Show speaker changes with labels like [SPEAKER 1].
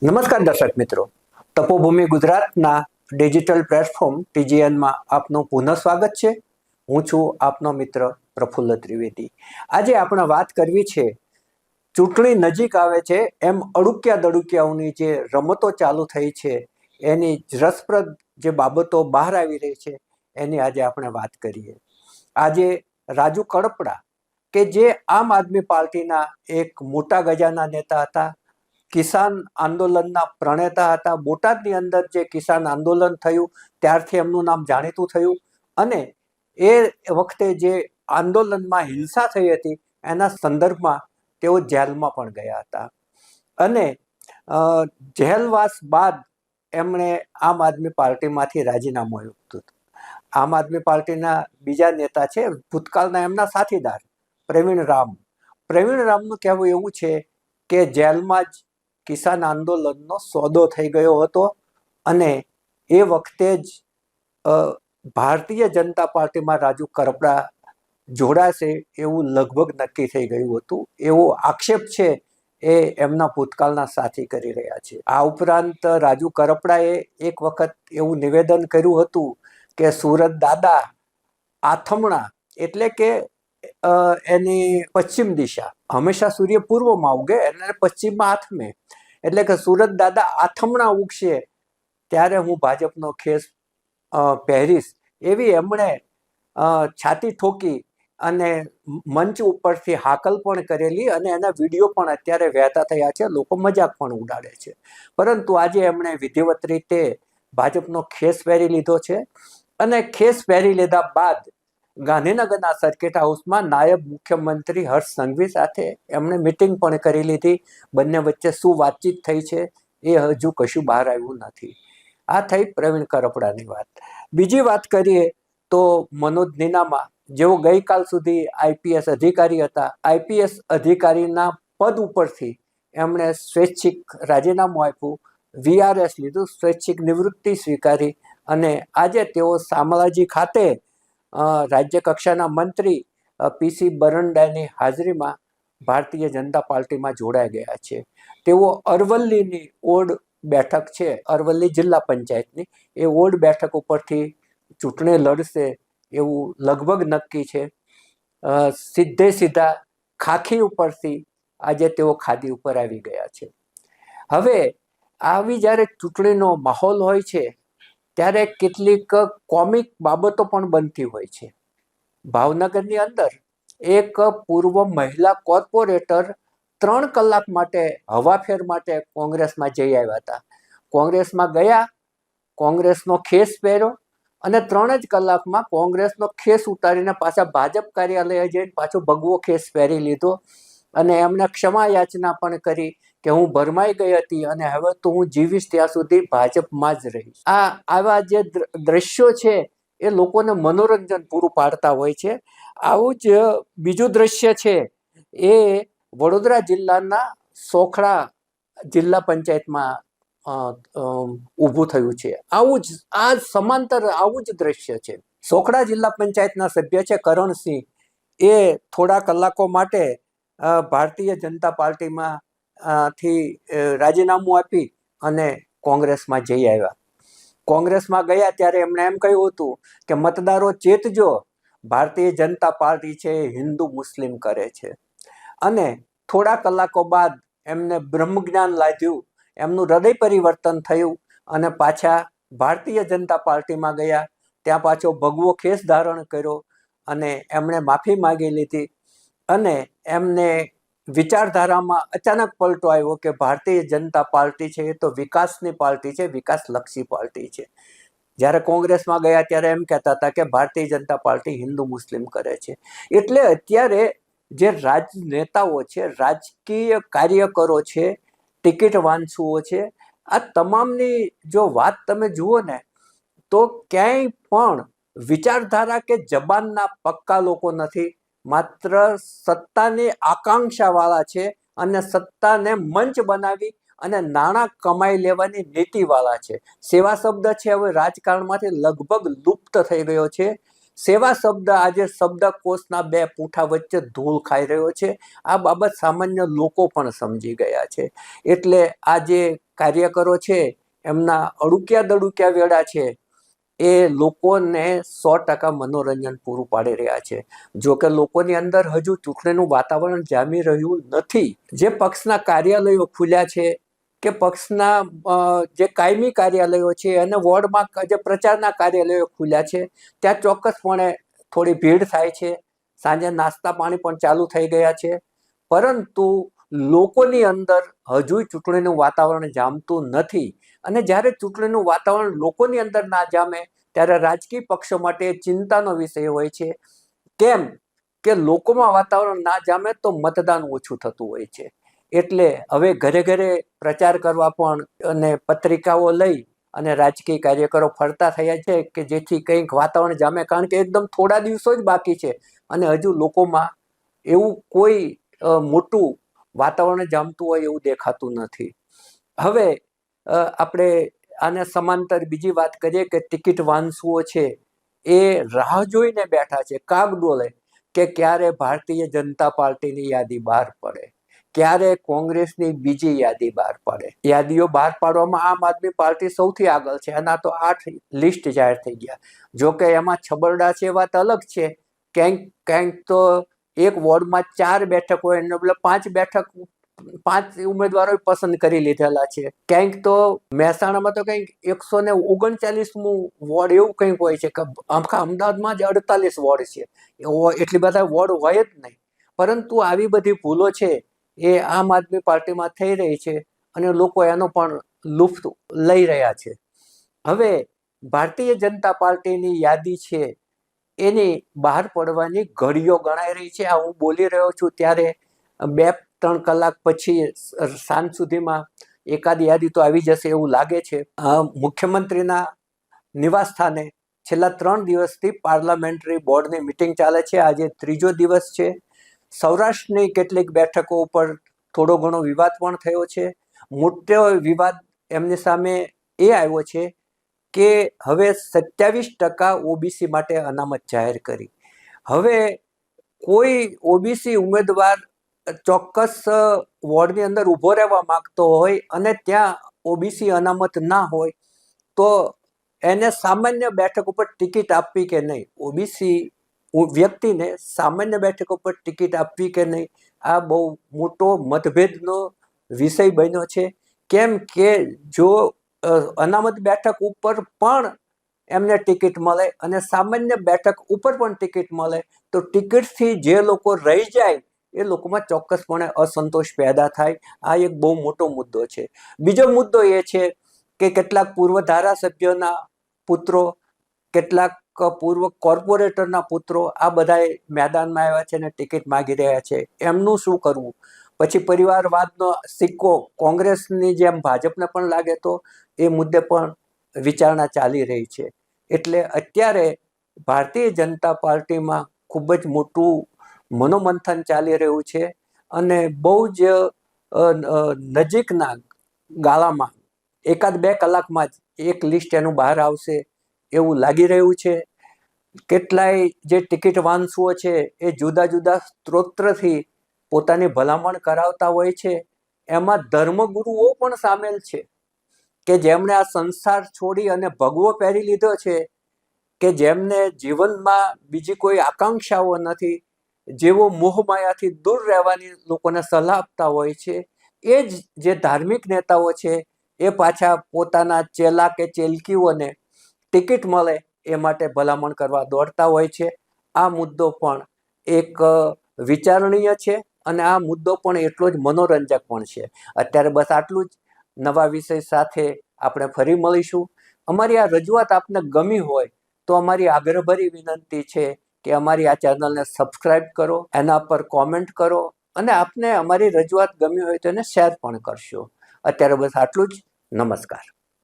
[SPEAKER 1] નમસ્કાર દર્શક મિત્રો, તપોભૂમિ ગુજરાતના ડિજિટલ પ્લેટફોર્મ ટીજીએનમાં આપનું પુનઃ સ્વાગત છે. હું છું આપનો મિત્ર પ્રફુલ્લ ત્રિવેદી. આજે આપણે વાત કરવી છે, ચૂંટણી નજીક આવે છે એમ અડુક્યા દડુક્યાઓની જે રમતો ચાલુ થઈ છે એની રસપ્રદ જે બાબતો બહાર આવી રહી છે એની આજે આપણે વાત કરીએ. આજે રાજુ કડપડા કે જે આમ આદમી પાર્ટીના એક મોટા ગજાના નેતા હતા, કિસાન આંદોલનના પ્રણેતા હતા. બોટાદની અંદર જે કિસાન આંદોલન થયું ત્યારથી એમનું નામ જાણીતું થયું અને એ વખતે જે આંદોલનમાં હિંસા થઈ હતી એના સંદર્ભમાં તેઓ જેલમાં પણ ગયા હતા અને જેલવાસ બાદ એમણે આમ આદમી પાર્ટીમાંથી રાજીનામું આપ્યું હતું. આમ આદમી પાર્ટીના બીજા નેતા છે ભૂતકાળના એમના સાથીદાર પ્રવીણ રામનું કહેવું એવું છે કે જેલમાં જ કિસાન આંદોલનનો સોદો થઈ ગયો હતો અને એ વખતે જ ભારતીય જનતા પાર્ટીમાં રાજુ કરપડા જોડાશે એવું લગભગ નક્કી થઈ ગયું હતું, એવો આક્ષેપ છે એ એમના ભૂતકાળના સાથી કરી રહ્યા છે. આ ઉપરાંત રાજુ કરપડાએ એક વખત એવું નિવેદન કર્યું હતું કે સુરત દાદા આથમણા એટલે કે એની પશ્ચિમ દિશા હંમેશા સૂર્ય પૂર્વમાં ઉગે અને પશ્ચિમમાં આથમે, એટલે કે સુરત દાદા આથમણા ઉગશે ત્યારે હું ભાજપનો ખેસ પહેરીશ એવી એમણે છાતી ઠોકી અને મંચ ઉપરથી હાકલ પણ કરેલી અને એના વિડીયો પણ અત્યારે વહેતા થયા છે, લોકો મજાક પણ ઉડાડે છે. પરંતુ આજે એમણે વિધિવત રીતે ભાજપનો ખેસ પહેરી લીધો છે અને ખેસ પહેરી લીધા બાદ ગાંધીનગરના સર્કિટ હાઉસમાં નાયબ મુખ્યમંત્રી હર્ષ સંઘવી સાથે એમણે મિટિંગ પણ કરી લીધી. બંને વચ્ચે શું વાતચીત થઈ છે એ હજુ કશું બહાર આવ્યું નથી. આ થઈ પ્રવીણ કરપડાની વાત. બીજી વાત કરીએ તો મનોજ નિનામા, જેઓ ગઈકાલ સુધી આઈપીએસ અધિકારી હતા, આઈપીએસ અધિકારીના પદ ઉપરથી એમણે સ્વૈચ્છિક રાજીનામું આપ્યું, વીઆરએસ લીધું, સ્વૈચ્છિક નિવૃત્તિ સ્વીકારી અને આજે તેઓ શામળાજી ખાતે રાજ્ય કક્ષાના મંત્રી પીસી બરંડાની હાજરીમાં ભારતીય જનતા પાર્ટીમાં જોડાઈ ગયા છે. તેઓ અરવલ્લીની ઓડ બેઠક છે, અરવલ્લી જિલ્લા પંચાયતની, એ ઓડ બેઠક ઉપરથી ચૂંટણી લડશે એવું લગભગ નક્કી છે. સીધા ખાખી ઉપરથી આજે તેઓ ખાદી ઉપર આવી ગયા છે. હવે આવી જ્યારે ચૂંટણીનો માહોલ હોય છે ત્યારે કેટલીક કોમિક બાબતો પણ બનતી હોય છે. ભાવનગરની અંદર એક પૂર્વ મહિલા કોર્પોરેટર 3 કલાક માટે હવાફેર માટે કોંગ્રેસમાં જઈ આવ્યા હતા. કોંગ્રેસમાં ગયા, કોંગ્રેસનો ખેસ પહેર્યો અને 3 જ કલાકમાં કોંગ્રેસનો ખેસ ઉતારીને પાછા ભાજપ કાર્યાલય જઈને પાછો ભગવો ખેસ પહેરી લીધો અને એમને ક્ષમા યાચના પણ કરી કે હું ભરમાઈ ગઈ હતી અને હવે તો હું જીવીશ ત્યાં સુધી ભાજપમાં જ રહીશ. આવા જે દ્રશ્યો છે એ લોકોને મનોરંજન પૂરું પાડતા હોય છે. આવું જ બીજું દ્રશ્ય છે એ વડોદરા જિલ્લાના સોખડા જિલ્લા પંચાયતમાં ઊભું થયું છે. આ સમાંતર આવું જ દ્રશ્ય છે. સોખડા જિલ્લા પંચાયતના સભ્ય છે કરણસિંહ, એ થોડા કલાકો માટે ભારતીય જનતા પાર્ટીમાં થી રાજીનામું આપી અને કોંગ્રેસમાં જઈ આવ્યા. કોંગ્રેસમાં ગયા ત્યારે એમણે એમ કહ્યું હતું કે મતદારો ચેતજો, ભારતીય જનતા પાર્ટી છે હિન્દુ મુસ્લિમ કરે છે. અને થોડા કલાકો બાદ એમને બ્રહ્મજ્ઞાન લાગ્યું, એમનું હૃદય પરિવર્તન થયું અને પાછા ભારતીય જનતા પાર્ટીમાં ગયા. ત્યાં પાછો ભગવો ખેસ ધારણ કર્યો અને એમણે માફી માગી લીધી અને એમને વિચારધારામાં અચાનક પલટો આવ્યો કે ભારતીય જનતા પાર્ટી છે એ તો વિકાસની પાર્ટી છે, વિકાસલક્ષી પાર્ટી છે. જ્યારે કોંગ્રેસમાં ગયા ત્યારે એમ કહેતા હતા કે ભારતીય જનતા પાર્ટી હિન્દુ મુસ્લિમ કરે છે. એટલે અત્યારે જે રાજનેતાઓ છે, રાજકીય કાર્યકરો છે, ટિકિટ વાંચુઓ છે, આ તમામની જો વાત તમે જુઓ ને તો ક્યાંય પણ વિચારધારા કે જબાનના પક્કા લોકો નથી, માત્ર સત્તાની આકાંક્ષાવાળા છે અને સત્તાને મંચ બનાવી અને નાણાં કમાઈ લેવાની નીતિવાળા છે. સેવા શબ્દ છે હવે રાજકારણમાંથી લગભગ લુપ્ત થઈ ગયો છે. સેવા શબ્દ આજે શબ્દકોશના 2 પૂંઠા વચ્ચે ધૂળ ખાઈ રહ્યો છે. આ બાબત સામાન્ય લોકો પણ સમજી ગયા છે. એટલે આજે કાર્યકરો છે એમના અડુક્યા દડુક્યા વેળા છે એ લોકોને 100% મનોરંજન પૂરું પાડી રહ્યા છે. જો કે લોકોની અંદર હજુ ચૂંટણીનું વાતાવરણ જામી રહ્યું નથી. જે પક્ષના કાર્યાલયો ખુલ્યા છે કે પક્ષના જે કાયમી કાર્યાલયો છે અને વોર્ડમાં જે પ્રચારના કાર્યાલયો ખુલ્યા છે ત્યાં ચોક્કસપણે થોડી ભીડ થાય છે. સાંજે નાસ્તા પાણી પણ ચાલુ થઈ ગયા છે, પરંતુ લોકોની અંદર હજુ ચૂંટણીનું વાતાવરણ જામતું નથી. અને જ્યારે ચૂંટણીનું વાતાવરણ લોકોની અંદર ના જામે ત્યારે રાજકીય પક્ષો માટે ચિંતાનો વિષય હોય છે. કેમ કે લોકોમાં વાતાવરણ ના જામે તો મતદાન ઓછું થતું હોય છે. એટલે હવે ઘરે ઘરે પ્રચાર કરવા પણ અને પત્રિકાઓ લઈ અને રાજકીય કાર્યકરો ફરતા થયા છે કે જેથી કંઈક વાતાવરણ જામે, કારણ કે એકદમ થોડા દિવસો જ બાકી છે અને હજુ લોકોમાં એવું કોઈ મોટું વાતાવરણ જામતું હોય એવું દેખાતું નથી. હવે આપણે આને સમાંતર બીજી વાત કરીએ કે ટિકિટ વાંસુઓ છે એ રાહ જોઈને બેઠા છે કાગડોળે કે ક્યારે ભારતીય જનતા પાર્ટીની યાદી બહાર પડે, ક્યારે કોંગ્રેસની બીજી યાદી બહાર પડે. યાદીઓ બહાર પાડવામાં આમ આદમી પાર્ટી સૌથી આગળ છે. એના તો 8 લિસ્ટ જાહેર થઈ ગયા. જો કે એમાં છબરડા છે વાત અલગ છે. ક્યાંક તો એક વોર્ડમાં 4 બેઠક હોય એને બદલે 5 ઉમેદવારો પસંદ કરી લીધેલા છે. ક્યાંક તો મહેસાણામાં તો કંઈક 139મું વોર્ડ એવું કંઈક હોય છે કે આખા અમદાવાદમાં જ 48 વોર્ડ છે. એટલી બધા વોર્ડ હોય જ નહીં. પરંતુ આવી બધી ભૂલો છે એ આમ આદમી પાર્ટીમાં થઈ રહી છે અને લોકો એનો પણ લુફ્ત લઈ રહ્યા છે. હવે ભારતીય જનતા પાર્ટીની યાદી છે એની બહાર પડવાની ઘડીઓ ગણાઈ રહી છે. આ હું બોલી રહ્યો છું ત્યારે 2-3 કલાક પછી સાંજ સુધીમાં એકાદ યાદી તો આવી જશે એવું લાગે છે. મુખ્યમંત્રીના નિવાસ સ્થાને છેલ્લા 3 દિવસથી પાર્લામેન્ટરી બોર્ડની મિટિંગ ચાલે છે. આજે 3જો દિવસ છે. સૌરાષ્ટ્રની કેટલીક બેઠકો ઉપર થોડો ઘણો વિવાદ પણ થયો છે. મોટો વિવાદ એમની સામે એ આવ્યો છે કે હવે 27% ઓબીસી માટે અનામત જાહેર કરી. હવે કોઈ ઓબીસી ઉમેદવાર ચોક્કસ વોર્ડની અંદર ઊભો રહેવા માંગતો હોય અને ત્યાં ઓબીસી અનામત ના હોય તો એને સામાન્ય બેઠક ઉપર ટિકિટ આપવી કે નહીં, ઓબીસી વ્યક્તિને સામાન્ય બેઠક ઉપર ટિકિટ આપવી કે નહીં, આ બહુ મોટો મતભેદનો વિષય બન્યો છે. કેમ કે જો અનામત બેઠક ઉપર પણ એમને ટિકિટ મળે અને સામાન્ય બેઠક ઉપર પણ ટિકિટ મળે તો ટિકિટથી જે લોકો રહી જાય એ લોકોમાં ચોક્કસપણે અસંતોષ પેદા થાય. આ એક બહુ મોટો મુદ્દો છે. બીજો મુદ્દો એ છે કે કેટલાક પૂર્વ ધારાસભ્યોના પુત્રો, કેટલાક પૂર્વ કોર્પોરેટરના પુત્રો આ બધા મેદાનમાં આવ્યા છે અને ટિકિટ માગી રહ્યા છે. એમનું શું કરવું? પછી પરિવારવાદનો સિક્કો કોંગ્રેસની જેમ ભાજપને પણ લાગે તો એ મુદ્દે પણ વિચારણા ચાલી રહી છે. એટલે અત્યારે ભારતીય જનતા પાર્ટીમાં ખૂબ જ મોટું મનોમંથન ચાલી રહ્યું છે અને બહુ જ નજીકના ગાળામાં 1-2 કલાકમાં જ એક લિસ્ટ એનું બહાર આવશે એવું લાગી રહ્યું છે. કેટલાય જે ટિકિટ વાંસુઓ છે એ જુદા જુદા સ્ત્રોતથી પોતાની ભલામણ કરાવતા હોય છે. એમાં ધર્મગુરુઓ પણ સામેલ છે કે જેમણે આ સંસાર છોડી અને ભગવો પહેરી લીધો છે, કે જેમને જીવનમાં બીજી કોઈ આકાંક્ષાઓ નથી, જેવો મોહમાયાથી દૂર રહેવાની લોકોને સલાહ આપતા હોય છે. એ જ જે ધાર્મિક નેતાઓ છે એ પાછા પોતાના ચેલા કે ચેલકીઓને ટિકિટ મળે એ માટે ભલામણ કરવા દોડતા હોય છે. આ મુદ્દો પણ એક વિચારણીય છે અને આ મુદ્દો પણ એટલો જ મનોરંજક પણ છે. અત્યારે બસ આટલું જ. નવા વિષય સાથે આપણે ફરી મળીશું. અમારી આ રજૂઆત આપને ગમી હોય તો અમારી આગ્રહભરી વિનંતી છે કે અમારી આ ચેનલને સબસ્ક્રાઇબ કરો, એના પર કોમેન્ટ કરો અને આપને અમારી રજૂઆત ગમી હોય તો એને શેર પણ કરશો. અત્યારે બસ આટલું જ. નમસ્કાર.